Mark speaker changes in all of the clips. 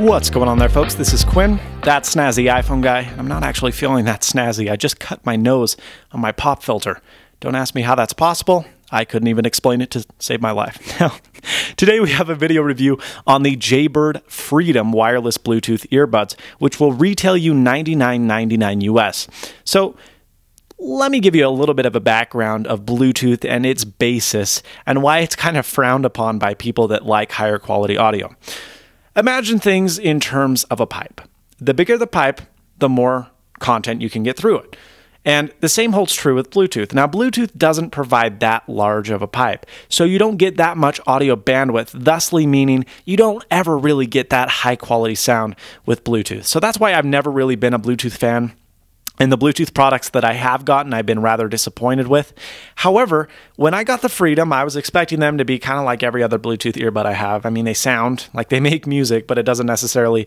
Speaker 1: What's going on there, folks? This is Quinn, that snazzy iPhone guy. I'm not actually feeling that snazzy. I just cut my nose on my pop filter. Don't ask me how that's possible. I couldn't even explain it to save my life. Now, today we have a video review on the Jaybird Freedom wireless Bluetooth earbuds, which will retail you $99.99 US. So, let me give you a little bit of a background of Bluetooth and its basis and why it's kind of frowned upon by people that like higher quality audio. Imagine things in terms of a pipe. The bigger the pipe, the more content you can get through it. And the same holds true with Bluetooth. Now, Bluetooth doesn't provide that large of a pipe, so you don't get that much audio bandwidth, thusly meaning you don't ever really get that high quality sound with Bluetooth. So that's why I've never really been a Bluetooth fan. And the Bluetooth products that I have gotten, I've been rather disappointed with. However, when I got the Freedom, I was expecting them to be kind of like every other Bluetooth earbud I have. I mean, they sound like they make music, but it doesn't necessarily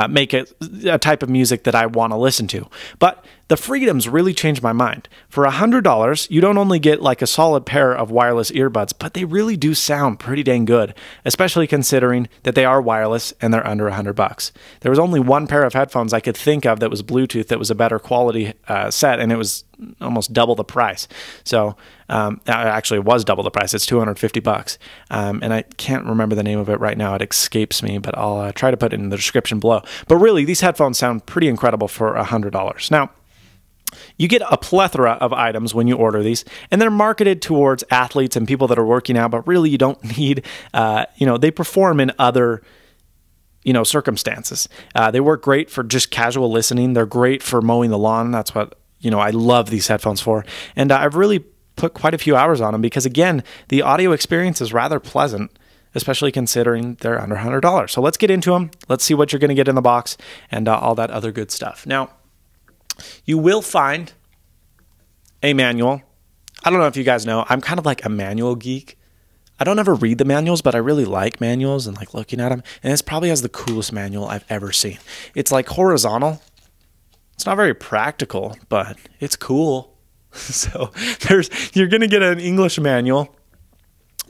Speaker 1: make it a type of music that I want to listen to. But the Freedoms really changed my mind. For $100, you don't only get like a solid pair of wireless earbuds, but they really do sound pretty dang good, especially considering that they are wireless and they're under $100. There was only one pair of headphones I could think of that was Bluetooth that was a better quality set, and it was almost double the price. So actually it was double the price. It's $250. And I can't remember the name of it right now. It escapes me, but I'll try to put it in the description below. But really, these headphones sound pretty incredible for $100. Now, you get a plethora of items when you order these, and they're marketed towards athletes and people that are working out, but really you don't need, they perform in other circumstances. They work great for just casual listening. They're great for mowing the lawn. That's what, I love these headphones for. And I've really put quite a few hours on them because, again, the audio experience is rather pleasant, especially considering they're under $100. So let's get into them. Let's see what you're going to get in the box and all that other good stuff. Now, you will find a manual. I don't know if you guys know, I'm kind of like a manual geek. I don't ever read the manuals, but I really like manuals and like looking at them. And this probably has the coolest manual I've ever seen. It's like horizontal. It's not very practical, but it's cool. So you're going to get an English manual.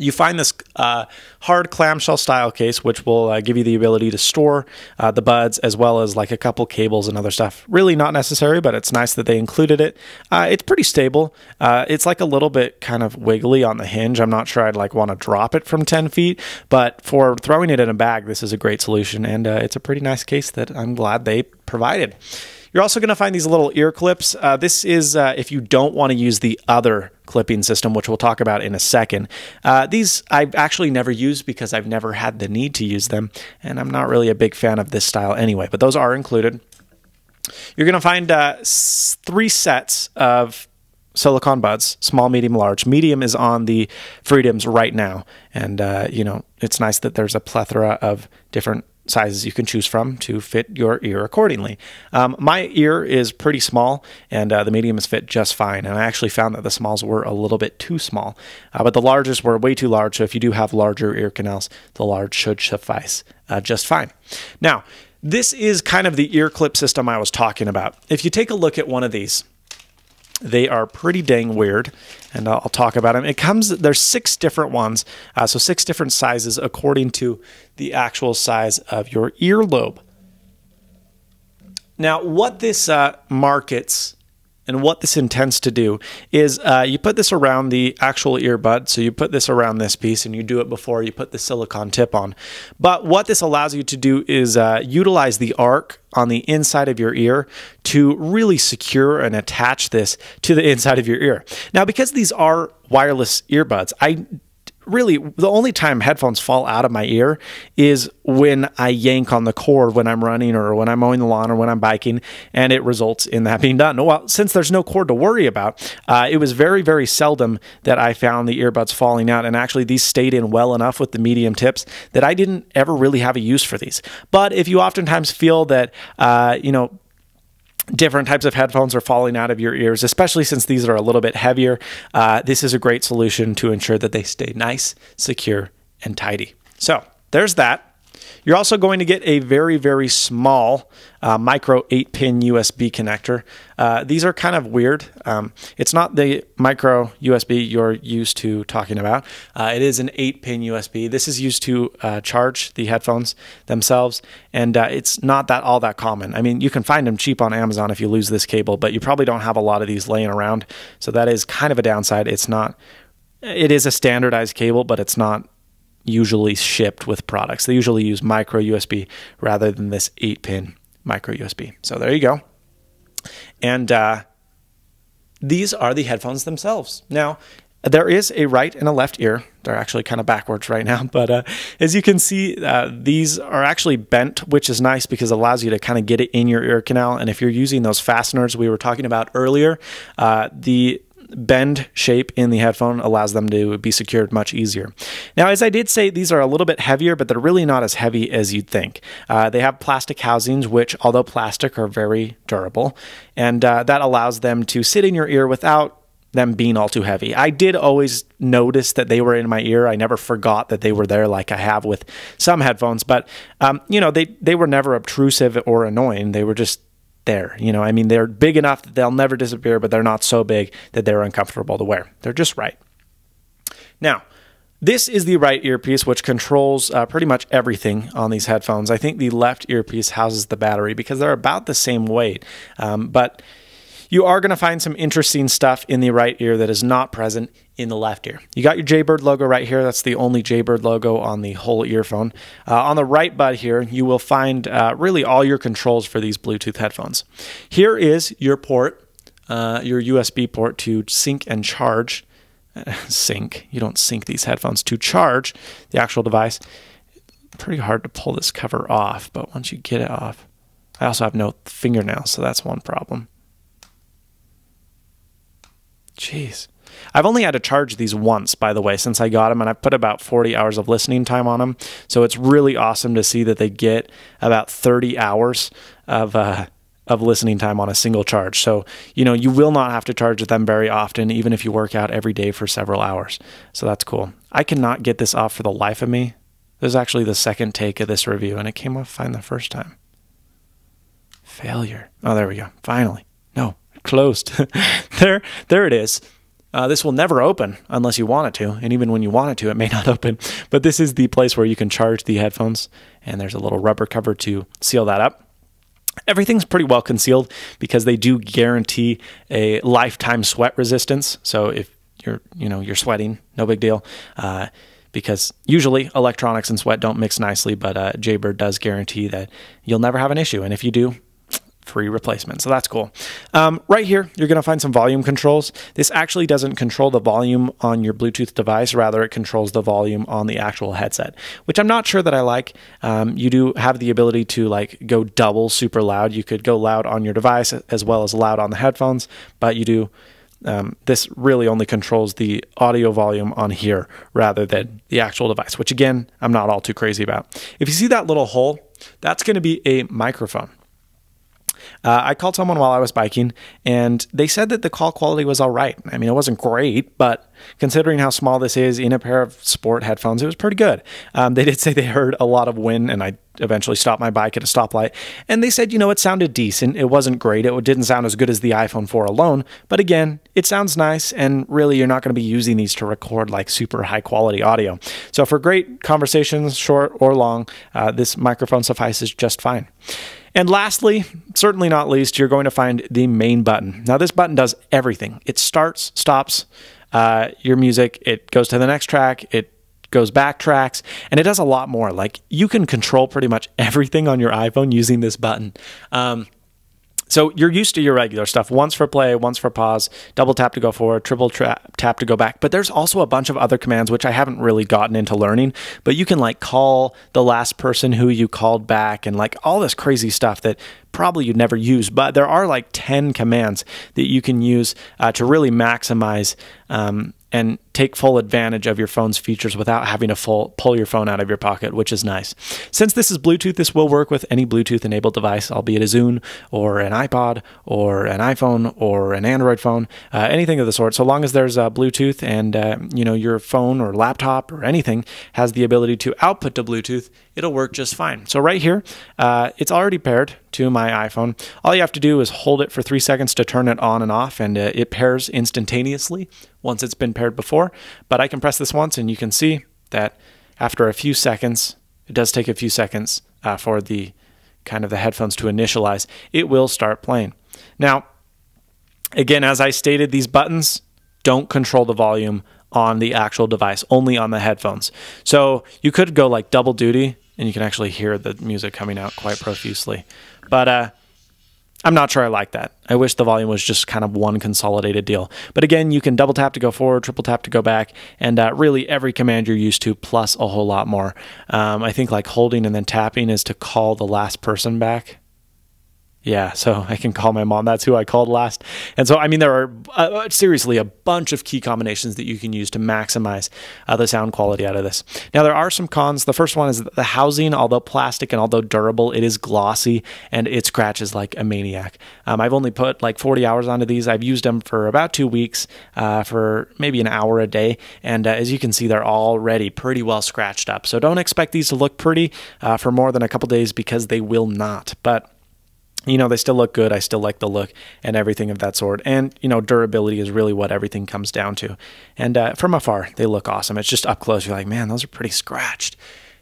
Speaker 1: You find this hard clamshell style case, which will give you the ability to store the buds as well as like a couple cables and other stuff. Really not necessary, but it's nice that they included it. It's pretty stable. It's like a little bit kind of wiggly on the hinge. I'm not sure I'd like want to drop it from 10 feet, but for throwing it in a bag, this is a great solution. And it's a pretty nice case that I'm glad they provided. You're also going to find these little ear clips. This is if you don't want to use the other clipping system, which we'll talk about in a second. These I've actually never used because I've never had the need to use them, and I'm not really a big fan of this style anyway, but those are included. You're going to find 3 sets of silicone buds, small, medium, large. Medium is on the Freedoms right now, and it's nice that there's a plethora of different sizes you can choose from to fit your ear accordingly. My ear is pretty small, and the mediums fit just fine, and I actually found that the smalls were a little bit too small, but the larges were way too large, so if you do have larger ear canals, the large should suffice just fine. Now, this is kind of the ear clip system I was talking about. If you take a look at one of these, they are pretty dang weird, and I'll talk about them. There's 6 different ones, so 6 different sizes according to the actual size of your earlobe. Now, what this markets and what this intends to do is you put this around the actual earbud, so you put this around this piece, and you do it before you put the silicone tip on. But what this allows you to do is utilize the arc on the inside of your ear to really secure and attach this to the inside of your ear. Now, because these are wireless earbuds, really, the only time headphones fall out of my ear is when I yank on the cord when I'm running or when I'm mowing the lawn or when I'm biking, and it results in that being done. Well, since there's no cord to worry about, it was very, very seldom that I found the earbuds falling out, and actually these stayed in well enough with the medium tips that I didn't ever really have a use for these. But if you oftentimes feel that, different types of headphones are falling out of your ears, especially since these are a little bit heavier, this is a great solution to ensure that they stay nice, secure, and tidy. So there's that. You're also going to get a very, very small micro 8-pin USB connector. These are kind of weird. It's not the micro USB you're used to talking about. It is an 8-pin USB. This is used to charge the headphones themselves, and it's not all that common. I mean, you can find them cheap on Amazon if you lose this cable, but you probably don't have a lot of these laying around, so that is kind of a downside. It is a standardized cable, but it's not usually shipped with products. They usually use micro USB rather than this 8-pin micro USB. So there you go. And these are the headphones themselves. Now, there is a right and a left ear. They're actually kind of backwards right now, but as you can see, these are actually bent, which is nice because it allows you to kind of get it in your ear canal. And if you're using those fasteners we were talking about earlier, the bend shape in the headphone allows them to be secured much easier. Now, as I did say, these are a little bit heavier, but they're really not as heavy as you'd think. They have plastic housings, which, although plastic, are very durable, and that allows them to sit in your ear without them being all too heavy. I did always notice that they were in my ear. I never forgot that they were there like I have with some headphones, but you know, they were never obtrusive or annoying. They were just there. You know, I mean, they're big enough that they'll never disappear, but they're not so big that they're uncomfortable to wear. They're just right. Now, this is the right earpiece, which controls pretty much everything on these headphones. I think the left earpiece houses the battery because they're about the same weight, but you are going to find some interesting stuff in the right ear that is not present in the left ear. You got your Jaybird logo right here. That's the only Jaybird logo on the whole earphone. On the right bud here, you will find really all your controls for these Bluetooth headphones. Here is your port, your USB port to sync and charge. Sync. You don't sync these headphones. To charge the actual device. Pretty hard to pull this cover off, but once you get it off. I also have no fingernails, so that's one problem. Jeez. I've only had to charge these once, by the way, since I got them, and I've put about 40 hours of listening time on them. So it's really awesome to see that they get about 30 hours of listening time on a single charge. So, you know, you will not have to charge them very often, even if you work out every day for several hours. So that's cool. I cannot get this off for the life of me. This is actually the second take of this review, and it came off fine the first time. Failure. Oh, there we go. Finally. No. Closed. there it is. This will never open unless you want it to, and even when you want it to, it may not open. But this is the place where you can charge the headphones, and there's a little rubber cover to seal that up. Everything's pretty well concealed because they do guarantee a lifetime sweat resistance. So if you're sweating, no big deal. Because usually electronics and sweat don't mix nicely, but Jaybird does guarantee that you'll never have an issue, and if you do, free replacement. So that's cool. Right here, you're going to find some volume controls. This actually doesn't control the volume on your Bluetooth device. Rather, it controls the volume on the actual headset, which I'm not sure that I like. You do have the ability to like go double super loud. You could go loud on your device as well as loud on the headphones, but you do this really only controls the audio volume on here rather than the actual device, which again, I'm not all too crazy about. If you see that little hole, that's going to be a microphone. I called someone while I was biking, and they said that the call quality was all right. I mean, it wasn't great, but considering how small this is in a pair of sport headphones, it was pretty good. They did say they heard a lot of wind, and I eventually stopped my bike at a stoplight, and they said, you know, it sounded decent. It wasn't great. It didn't sound as good as the iPhone 4 alone, but again, it sounds nice, and really, you're not going to be using these to record like super high-quality audio. So for great conversations, short or long, this microphone suffices just fine. And lastly, certainly not least, you're going to find the main button. Now, this button does everything. It starts, stops your music. It goes to the next track. It goes back tracks, and it does a lot more. Like, you can control pretty much everything on your iPhone using this button. So you're used to your regular stuff. Once for play, once for pause, double tap to go forward, triple tap to go back. But there's also a bunch of other commands, which I haven't really gotten into learning. But you can like call the last person who you called back and like all this crazy stuff that probably you'd never use. But there are like 10 commands that you can use to really maximize and take full advantage of your phone's features without having to pull your phone out of your pocket, which is nice. Since this is Bluetooth, this will work with any Bluetooth-enabled device, albeit a Zune or an iPod or an iPhone or an Android phone, anything of the sort. So long as there's Bluetooth and your phone or laptop or anything has the ability to output to Bluetooth, it'll work just fine. So right here, it's already paired to my iPhone. All you have to do is hold it for 3 seconds to turn it on and off, and it pairs instantaneously once it's been paired before. But I can press this once, and you can see that after a few seconds, it does take a few seconds for the headphones to initialize. It will start playing. Now, again, as I stated, these buttons don't control the volume on the actual device, only on the headphones. So you could go like double duty, and you can actually hear the music coming out quite profusely. But I'm not sure I like that. I wish the volume was just kind of one consolidated deal. But again, you can double tap to go forward, triple tap to go back, and really every command you're used to, plus a whole lot more. I think like holding and then tapping is to call the last person back. Yeah, so I can call my mom. That's who I called last. And so, I mean, there are seriously a bunch of key combinations that you can use to maximize the sound quality out of this. Now, there are some cons. The first one is that the housing, although plastic and although durable, it is glossy and it scratches like a maniac. I've only put like 40 hours onto these. I've used them for about 2 weeks for maybe an hour a day. And as you can see, they're already pretty well scratched up. So don't expect these to look pretty for more than a couple days, because they will not. But they still look good. I still like the look and everything of that sort. And, durability is really what everything comes down to. And from afar, they look awesome. It's just up close. You're like, man, those are pretty scratched.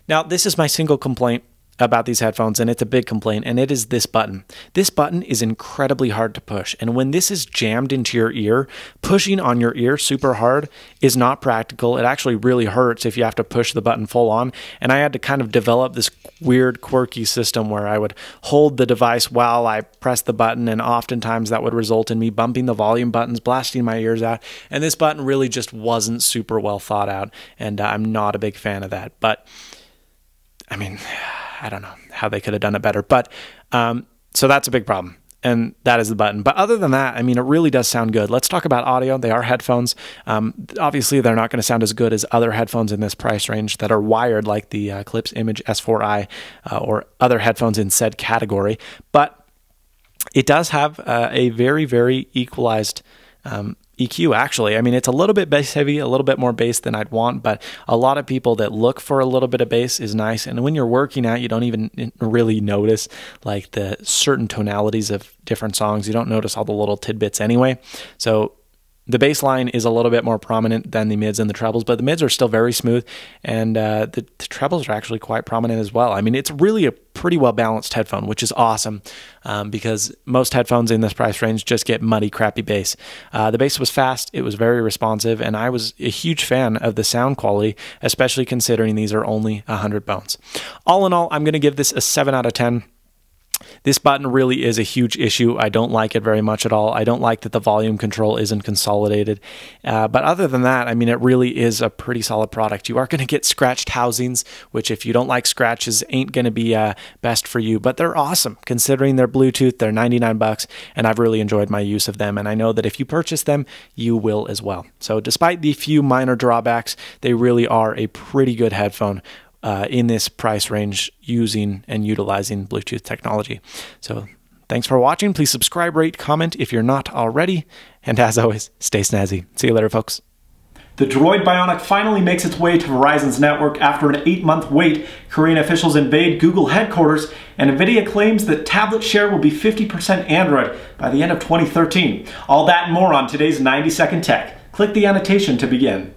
Speaker 1: Now, this is my single complaint about these headphones, and it's a big complaint, and it is this button. This button is incredibly hard to push, and when this is jammed into your ear, pushing on your ear super hard is not practical. It actually really hurts if you have to push the button full on, and I had to kind of develop this weird, quirky system where I would hold the device while I pressed the button, and oftentimes that would result in me bumping the volume buttons, blasting my ears out, and this button really just wasn't super well thought out, and I'm not a big fan of that. But, I mean, I don't know how they could have done it better, but so that's a big problem, and that is the button. But other than that, I mean, it really does sound good. Let's talk about audio. They are headphones. Obviously, they're not going to sound as good as other headphones in this price range that are wired, like the Klipsch Image S4i or other headphones in said category, but it does have a very, very equalized EQ, actually. I mean, it's a little bit bass heavy, a little bit more bass than I'd want, but a lot of people that look for a little bit of bass is nice. And when you're working out, you don't even really notice like the certain tonalities of different songs. You don't notice all the little tidbits anyway. So the bass line is a little bit more prominent than the mids and the trebles, but the mids are still very smooth, and the trebles are actually quite prominent as well. I mean, it's really a pretty well-balanced headphone, which is awesome, because most headphones in this price range just get muddy, crappy bass. The bass was fast, it was very responsive, and I was a huge fan of the sound quality, especially considering these are only 100 bones. All in all, I'm going to give this a 7 out of 10. This button really is a huge issue. I don't like it very much at all. I don't like that the volume control isn't consolidated. But other than that, I mean, it really is a pretty solid product. You are going to get scratched housings, which if you don't like scratches, ain't going to be best for you. But they're awesome considering they're Bluetooth. They're 99 bucks, and I've really enjoyed my use of them. And I know that if you purchase them, you will as well. So despite the few minor drawbacks, they really are a pretty good headphone in this price range, using and utilizing Bluetooth technology. So thanks for watching. Please subscribe, rate, comment if you're not already. And as always, stay snazzy. See you later, folks. The Droid Bionic finally makes its way to Verizon's network after an 8-month wait. Korean officials invade Google headquarters, and NVIDIA claims that tablet share will be 50% Android by the end of 2013. All that and more on today's 90-second tech. Click the annotation to begin.